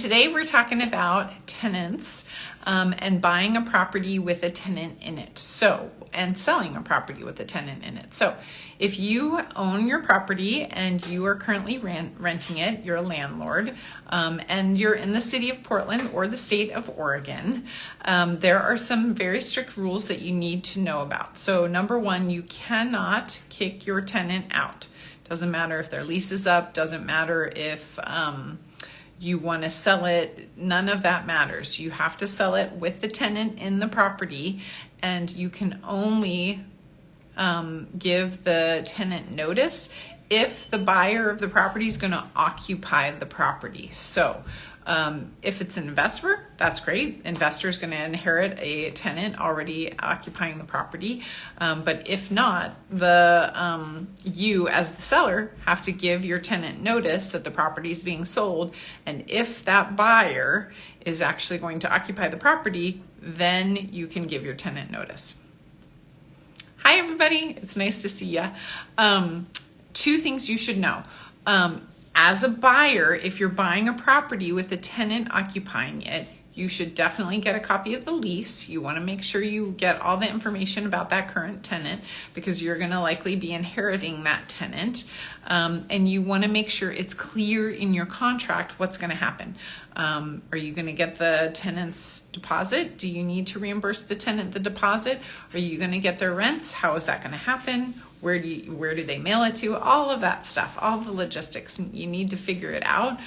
Today we're talking about tenants and buying a property with a tenant in it. And selling a property with a tenant in it. So if you own your property and you are currently renting it, you're a landlord, and you're in the city of Portland or the state of Oregon, there are some very strict rules that you need to know about. So number one, you cannot kick your tenant out. Doesn't matter if their lease is up, doesn't matter if you want to sell it, none of that matters. You have to sell it with the tenant in the property, and you can only give the tenant notice if the buyer of the property is going to occupy the property. So if it's an investor, that's great. Investor is going to inherit a tenant already occupying the property. But if not, you as the seller have to give your tenant notice that the property is being sold. And if that buyer is actually going to occupy the property, then you can give your tenant notice. Hi, everybody. It's nice to see you. Two things you should know. As a buyer, if you're buying a property with a tenant occupying it, you should definitely get a copy of the lease. You want to make sure you get all the information about that current tenant because you're going to likely be inheriting that tenant. And you want to make sure it's clear in your contract what's going to happen. Are you going to get the tenant's deposit? Do you need to reimburse the tenant the deposit? Are you going to get their rents? How is that going to happen? Where do they mail it to? All of that stuff, all the logistics. You need to figure it out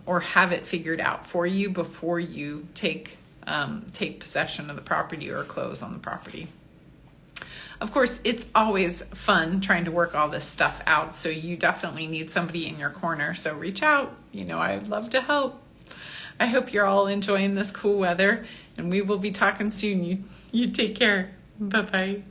or have it figured out for you before you take possession of the property or close on the property. Of course, it's always fun trying to work all this stuff out, so you definitely need somebody in your corner. So reach out. I'd love to help. I hope you're all enjoying this cool weather, and we will be talking soon. You take care. Bye-bye.